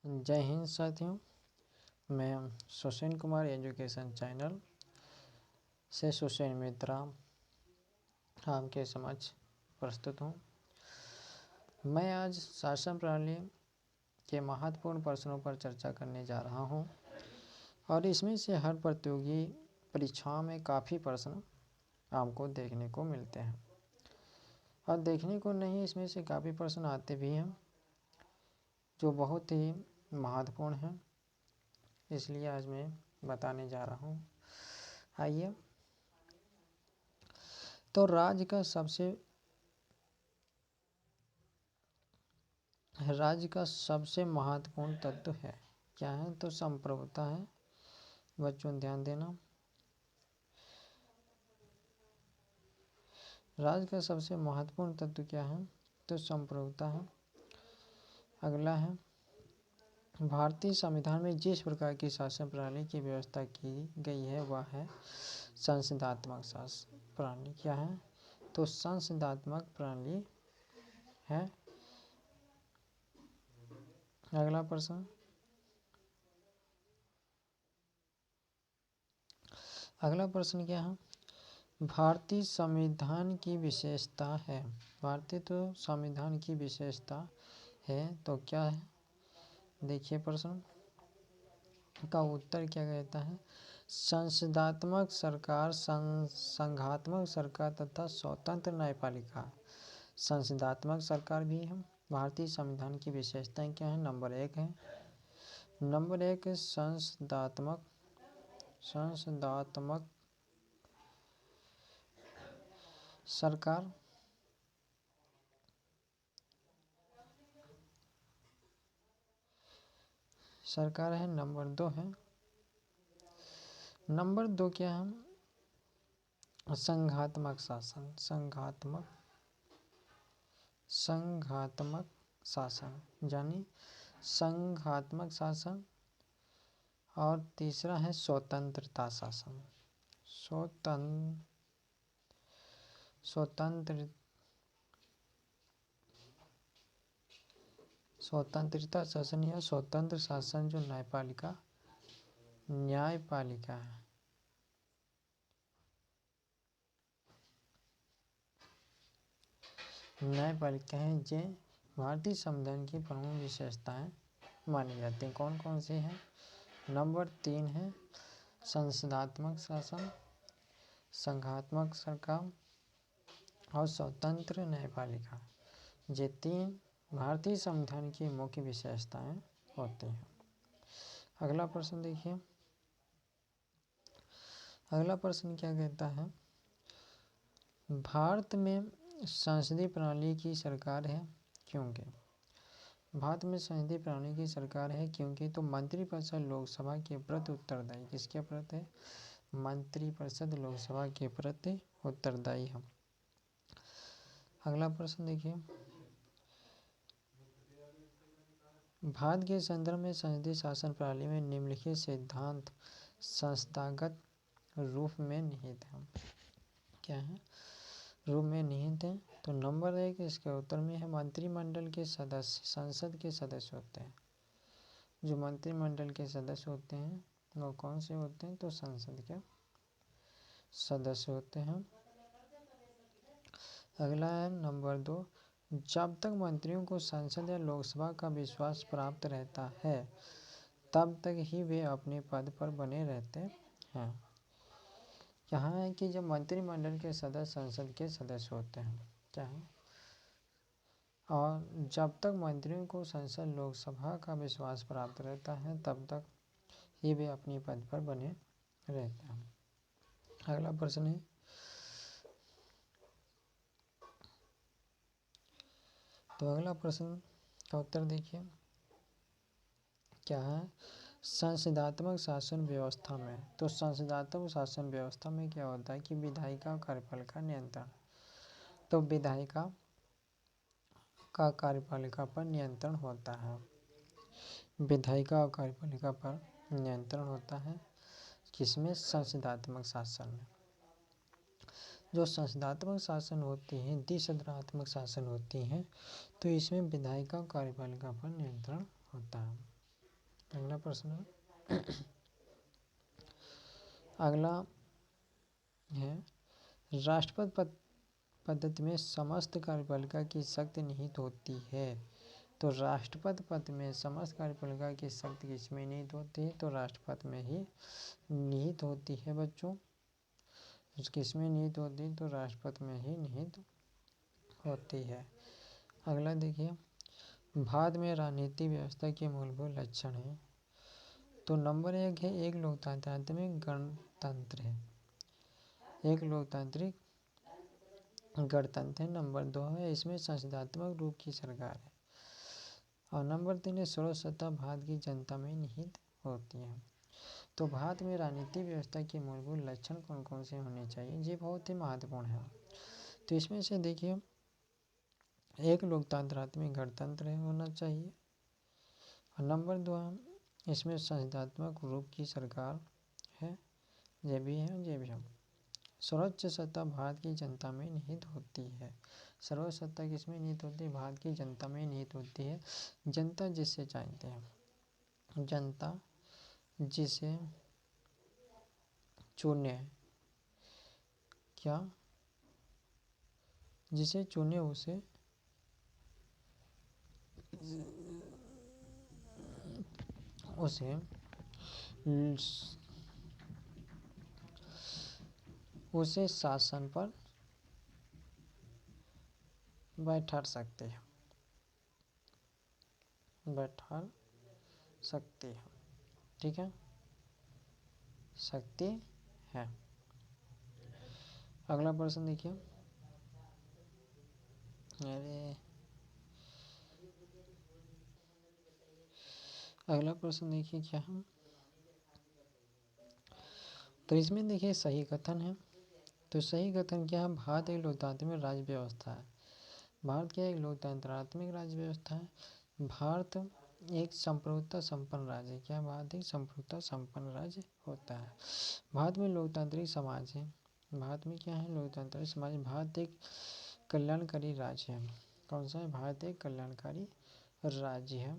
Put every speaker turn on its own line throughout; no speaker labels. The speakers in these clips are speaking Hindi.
जय हिंद साथियों, मैं सुशील कुमार एजुकेशन चैनल से सुशील मित्रा आपके समक्ष प्रस्तुत हूँ। मैं आज शासन प्रणाली के महत्वपूर्ण प्रश्नों पर चर्चा करने जा रहा हूँ और इसमें से हर प्रतियोगी परीक्षाओं में काफ़ी प्रश्न आपको देखने को मिलते हैं और देखने को नहीं, इसमें से काफ़ी प्रश्न आते भी हैं जो बहुत ही महत्वपूर्ण है, इसलिए आज मैं बताने जा रहा हूँ। आइए, तो राज्य का सबसे महत्वपूर्ण तत्व है क्या है? तो संप्रभुता है। बच्चों ध्यान देना, राज्य का सबसे महत्वपूर्ण तत्व क्या है? तो संप्रभुता है। अगला है, भारतीय संविधान में जिस प्रकार की शासन प्रणाली की व्यवस्था की गई है वह है संसदीय शासन प्रणाली। क्या है? तो संसदीय प्रणाली है। अगला प्रश्न, क्या है? भारतीय संविधान की विशेषता है। भारतीय तो संविधान की विशेषता है, तो क्या है? देखिए प्रश्न का उत्तर क्या कहता है? संसदीय सरकार, संघात्मक सरकार तथा स्वतंत्र न्यायपालिका। संसदीय सरकार भी है। भारतीय संविधान की विशेषताएं क्या है? नंबर 1 है। नंबर 1 संसदीय सरकार। है। नंबर 2 है। नंबर 2 क्या है? संघात्मक शासन। संघात्मक शासन यानी संघात्मक शासन। और तीसरा है स्वतंत्रता शासन। स्वतंत्रता शासन या स्वतंत्र शासन जो न्यायपालिका है। न्यायपालिका है जो भारतीय संविधान की प्रमुख विशेषताएं मानी जाती हैं। कौन कौन सी हैं? नंबर 3 है संसदीय शासन, संघात्मक सरकार और स्वतंत्र न्यायपालिका। ये 3 भारतीय संविधान की मुख्य विशेषताएं होती हैं। अगला प्रश्न देखिए। अगला प्रश्न क्या कहता है? भारत में संसदीय प्रणाली की सरकार है क्योंकि? भारत में संसदीय प्रणाली की सरकार है क्योंकि तो मंत्रिपरिषद लोकसभा के प्रति उत्तरदायी। किसके प्रति? मंत्रिपरिषद लोकसभा के प्रति उत्तरदायी है। अगला प्रश्न देखिए। भारत के संदर्भ में संसदीय शासन प्रणाली में निम्नलिखित सिद्धांत संस्थागत रूप में निहित है। क्या है? रूप में निहित है। तो नंबर 1 इसके उत्तर में है मंत्रिमंडल के सदस्य संसद के सदस्य होते हैं। जो मंत्रिमंडल के सदस्य होते हैं वो कौन से होते हैं? तो संसद के सदस्य होते हैं। अगला है नंबर 2, जब तक मंत्रियों को संसद या लोकसभा का विश्वास प्राप्त रहता है तब तक ही वे अपने पद पर बने रहते हैं। यहाँ है कि जब मंत्रिमंडल के सदस्य संसद के सदस्य होते हैं, क्या है? और जब तक मंत्रियों को संसद लोकसभा का विश्वास प्राप्त रहता है तब तक ही वे अपने पद पर बने रहते हैं। अगला प्रश्न है, तो अगला प्रश्न का उत्तर देखिए क्या है? संसदीय शासन व्यवस्था में। तो संसदीय शासन व्यवस्था में क्या होता है कि विधायिका और कार्यपालिका नियंत्रण। तो विधायिका का कार्यपालिका पर नियंत्रण होता है। विधायिका और कार्यपालिका पर नियंत्रण होता है। किसमें? संसदीय शासन में। जो संसदीय शासन होती है, द्विसदनात्मक शासन होती है, तो इसमें विधायिका और कार्यपालिका पर नियंत्रण होता है। प्रश्न है अगला है राष्ट्रपति पद्धति में समस्त कार्यपालिका की शक्ति निहित होती है। तो राष्ट्रपति पद में समस्त कार्यपालिका की शक्ति किसमें निहित होती है? तो राष्ट्रपति में ही निहित होती है बच्चों। किसमें निहित होती है? तो राष्ट्रपति में ही निहित होती है। अगला देखिए भारत में राजनीतिक व्यवस्था के मूलभूत लक्षण है। तो नंबर 1 है एक लोकतांत्रिक गणतंत्र है, एक लोकतांत्रिक गणतंत्र है। नंबर 2 है इसमें संसदीय रूप की सरकार है। और नंबर 3 है सर्वसत्ता भारत की जनता में निहित होती है। तो भारत में राजनीतिक व्यवस्था के मूलभूत लक्षण कौन कौन से होने चाहिए, ये बहुत ही महत्वपूर्ण है। तो इसमें से देखिए एक लोकतांत्रिक गणतंत्र होना चाहिए। और नंबर 2 इसमें संसदीय रूप की सरकार है, ये भी है। सर्वोच्च सत्ता भारत की जनता में निहित होती है। सर्वोच्च सत्ता किसमें निहित होती है? भारत की जनता में निहित होती है। जनता जिसे चाहते हैं, जनता जिसे चुने, क्या जिसे चुने उसे उसे शासन पर बैठा सकते हैं, ठीक है, सकती है। अगला प्रश्न देखिए अगला प्रश्न देखिए क्या है। तो इसमें देखिए सही कथन है। तो सही कथन क्या है? भारत एक लोकतांत्रिक राज्य व्यवस्था है। भारत क्या एक लोकतांत्रिक राज्य व्यवस्था है। भारत एक संप्रभुता संपन्न राज्य है। क्या भारत एक संप्रभुता संपन्न राज्य होता है। भारत में लोकतांत्रिक समाज है। भारत में क्या है? लोकतांत्रिक समाज। भारत एक कल्याणकारी राज्य है। कौन सा है? भारत एक कल्याणकारी राज्य है।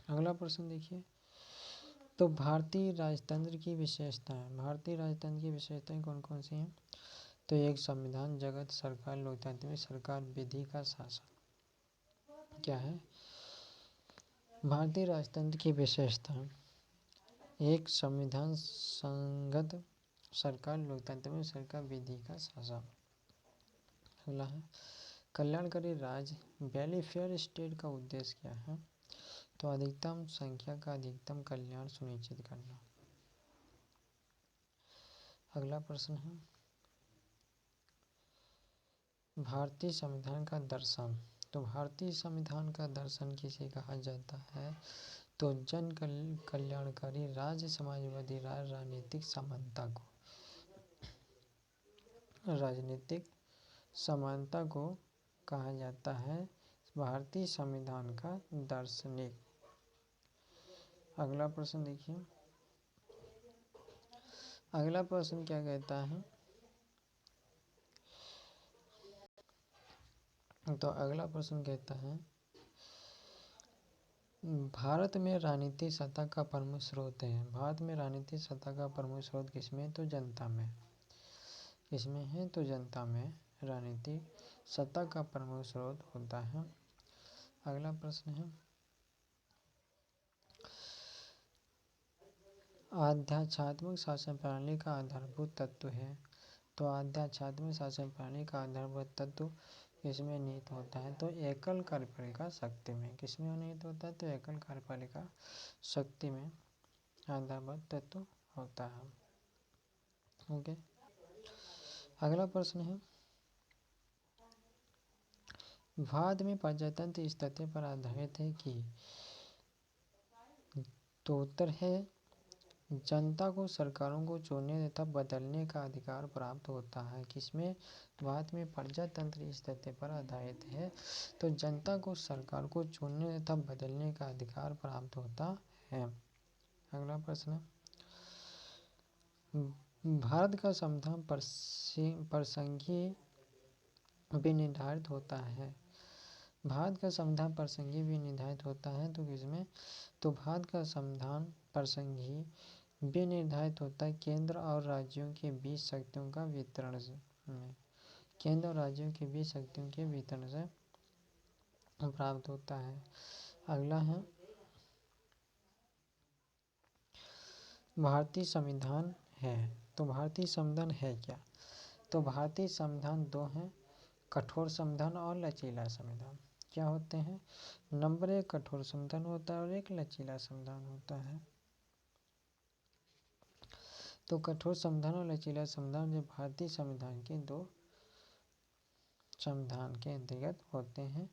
अगला प्रश्न देखिए तो भारतीय राजतंत्र की विशेषताएं। भारतीय राजतंत्र की विशेषताएं कौन कौन सी हैं? तो एक संविधान जगत सरकार लोकतांत्रिक सरकार विधि का शासन। क्या है भारतीय राजतंत्र की विशेषताएं? एक संविधान संगत सरकार लोकतांत्रिक सरकार विधि का शासन। अगला है कल्याणकारी राज्य वेलफेयर स्टेट का उद्देश्य क्या है? तो अधिकतम संख्या का अधिकतम कल्याण सुनिश्चित करना। अगला प्रश्न है भारतीय संविधान का दर्शन। तो भारतीय संविधान का दर्शन किसे कहा जाता है? तो जन कल्याणकारी राज्य समाजवादी राजनीतिक समानता को कहा जाता है भारतीय संविधान का दार्शनिक। अगला प्रश्न देखिए अगला प्रश्न क्या कहता है? तो अगला प्रश्न कहता है भारत में राजनीतिक सत्ता का प्रमुख स्रोत है। भारत में राजनीतिक सत्ता का प्रमुख स्रोत किसमें? तो जनता में। किसमें है? तो जनता में राजनीतिक सत्ता का प्रमुख स्रोत होता है। अगला प्रश्न है आध्यात्मिक शासन प्रणाली का आधारभूत तत्व है। तो आध्यात्मिक शासन प्रणाली का आधारभूत तत्व किसमें निहित होता है? तो एकल कार्यपालिका शक्ति में। किसमें निहित होता है? तो एकल कार्यपालिका शक्ति में आधारभूत तत्व होता है। ओके। अगला प्रश्न है भारत में प्रजातंत्र इस तथ्य पर आधारित है कि। तो उत्तर है जनता को सरकारों को चुनने तथा बदलने का अधिकार प्राप्त होता है। किसमें? भारत में प्रजातंत्र इस तथ्य पर आधारित है तो जनता को सरकार को चुनने तथा बदलने का अधिकार प्राप्त होता है। अगला प्रश्न भारत का संविधान प्रसंघीय भी निर्धारित होता है। भारत का संविधान प्रसंगी भी निर्धारित होता है तो किसमें, तो भारत का संविधान प्रसंगी भी निर्धारित होता है केंद्र और राज्यों के बीच शक्तियों का वितरण में, केंद्र और राज्यों के बीच शक्तियों के वितरण से प्राप्त होता है। अगला है भारतीय संविधान है, तो भारतीय संविधान है क्या, तो भारतीय संविधान दो हैं, कठोर संविधान और लचीला संविधान। क्या होते हैं, नंबर एक कठोर संविधान होता है और एक लचीला संविधान होता है। तो कठोर संविधान और लचीला संविधान जो भारतीय संविधान के दो संविधान के अंतर्गत होते हैं,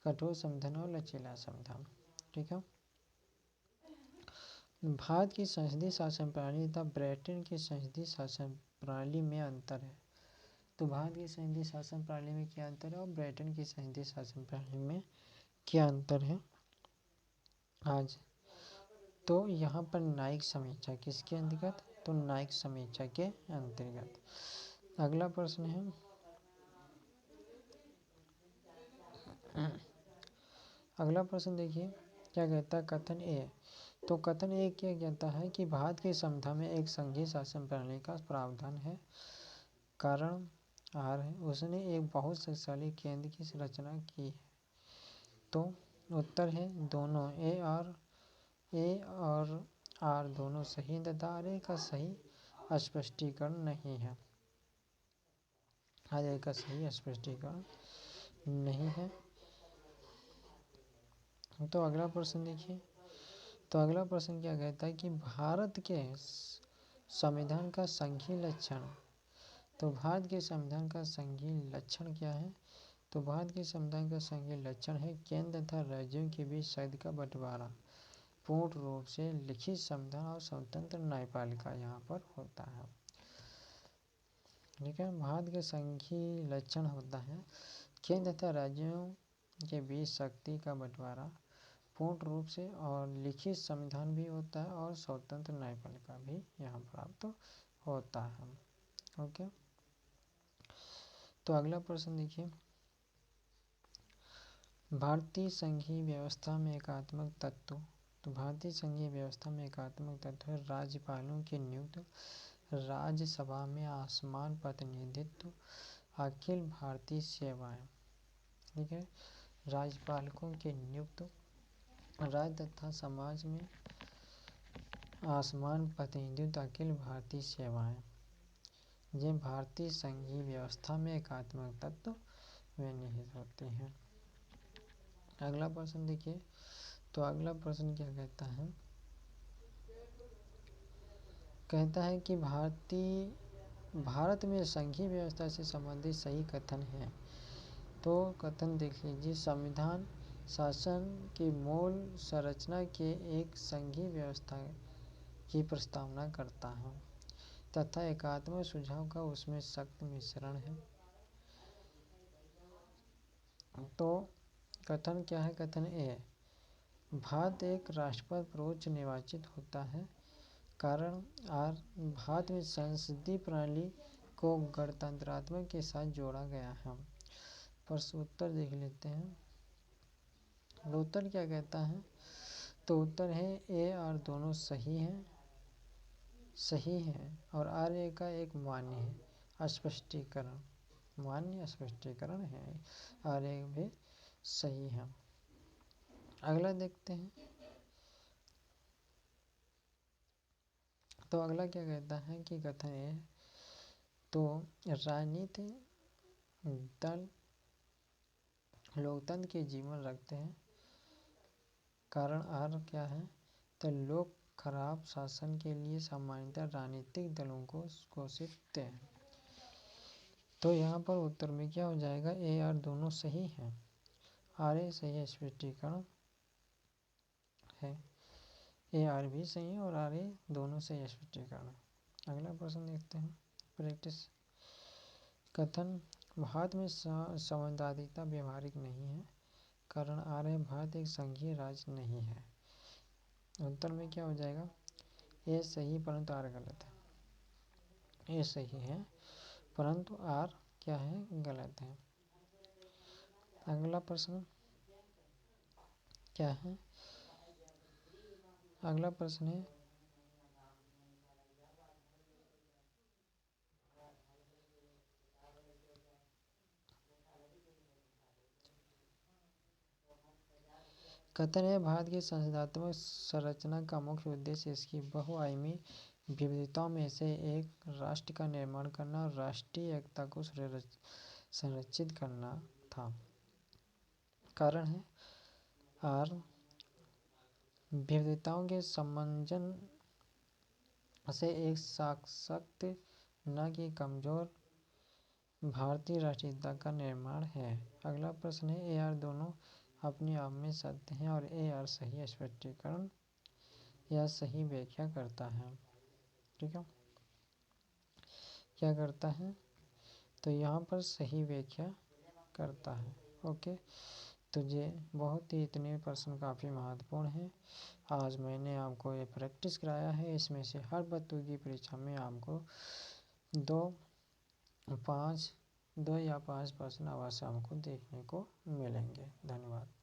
कठोर संविधान और लचीला संविधान। ठीक है। भारत की संसदीय शासन प्रणाली तथा ब्रिटेन की संसदीय शासन प्रणाली में अंतर है। तो भारत की संसदीय शासन प्रणाली में क्या अंतर है और ब्रिटेन की संसदीय शासन प्रणाली में क्या अंतर है। आज तो यहाँ पर न्यायिक समीक्षा किसके अंतर्गत, तो न्यायिक समीक्षा के अंतर्गत। अगला प्रश्न है अगला प्रश्न देखिए क्या कहता है, कथन ए। तो कथन ए क्या कहता है कि भारत के संविधान में एक संघीय शासन प्रणाली का प्रावधान है, कारण आर है, उसने एक बहुत शक्तिशाली केंद्र की रचना की है। तो उत्तर है दोनों, ए और आर दोनों सही तथा आर का सही स्पष्टीकरण नहीं है, आर का सही स्पष्टीकरण नहीं है। तो अगला प्रश्न देखिए, तो अगला प्रश्न क्या कहता है कि भारत के संविधान का संघीय लक्षण। तो भारत के संविधान का संघीय लक्षण क्या है, तो भारत के संविधान का संघीय लक्षण है केंद्र तथा राज्यों के बीच शक्ति का बंटवारा, पूर्ण रूप से लिखित संविधान और स्वतंत्र न्यायपालिका यहाँ पर होता है। ठीक है। भारत के संघीय लक्षण होता है केंद्र तथा राज्यों के बीच शक्ति का बंटवारा पूर्ण रूप से, और लिखित संविधान भी होता है और स्वतंत्र न्यायपालिका भी यहाँ प्राप्त होता है। ओके। तो अगला प्रश्न देखिए, भारतीय संघीय व्यवस्था में एकात्मक तत्व। तो भारतीय संघीय व्यवस्था में एकात्मक तत्व है राज्यपालों की नियुक्त, राज्यसभा में असमान प्रतिनिधित्व, अखिल भारतीय सेवाएं। ठीक है। राज्यपालकों के नियुक्त, राज्य तथा समाज में असमान प्रतिनिधित्व, अखिल भारतीय सेवाएं, ये भारतीय संघीय व्यवस्था में एकात्मक तत्व वे निहित होते हैं। अगला प्रश्न देखिए, तो अगला प्रश्न क्या कहता है, कहता है कि भारत में संघीय व्यवस्था से संबंधित सही कथन है। तो कथन देख लीजिए, संविधान शासन की मूल संरचना के एक संघीय व्यवस्था की प्रस्तावना करता है तथा एकात्मक सुझाव का उसमें सख्त मिश्रण है। तो कथन क्या है, कथन ए, भारत एक राष्ट्रपति सर्वोच्च निर्वाचित होता है, कारण आर, भारत में संसदीय प्रणाली को गणतंत्रात्मक के साथ जोड़ा गया है। प्रश्न उत्तर देख लेते हैं। उत्तर क्या कहता है, तो उत्तर है ए और दोनों सही है और आर ए का एक मान्य है स्पष्टीकरण, मान्य स्पष्टीकरण है, आर ए भी सही है। अगला देखते हैं, तो अगला क्या कहता है कि कथन ए, तो राजनीति दल लोकतंत्र के जीवन रखते हैं, कारण आर क्या है, तो लोग खराब शासन के लिए सामान्यतः राजनीतिक दलों को घोषित हैं। तो यहाँ पर उत्तर में क्या हो जाएगा, ए आर दोनों सही हैं, आर ए सही स्पष्टीकरण है, ए आर भी सही है और आर ए दोनों सही स्पष्टीकरण है। अगला प्रश्न देखते हैं, प्रैक्टिस। कथन भारत में संवैधानिकता व्यवहारिक नहीं है, कारण आर है भारत एक संघीय राज्य नहीं है। उत्तर में क्या हो जाएगा, ए सही परंतु आर गलत है, ए सही है परंतु आर क्या है, गलत है। अगला प्रश्न, क्या है। अगला प्रश्न है कथन है भारत की संसदीय संरचना का मुख्य उद्देश्य इसकी बहुआयामी विविधताओं में से एक राष्ट्र का निर्माण करना और राष्ट्रीय एकता को संरक्षित करना था। कारण है आर विविधताओं के सम्मंजन से एक सशक्त न कि कमजोर भारतीय राष्ट्रीयता का निर्माण है। अगला प्रश्न है AR दोनों अपने आप में सत्य हैं और AR सही स्पष्टीकरण या सही व्याख्या करता है। ठीक है, क्या करता है, तो यहाँ पर सही व्याख्या करता है। ओके, तो ये बहुत ही इतने प्रश्न काफ़ी महत्वपूर्ण हैं। आज मैंने आपको ये प्रैक्टिस कराया है। इसमें से हर बच्चों की परीक्षा में आपको 2 या 5 प्रश्न अवश्य हमको देखने को मिलेंगे। धन्यवाद।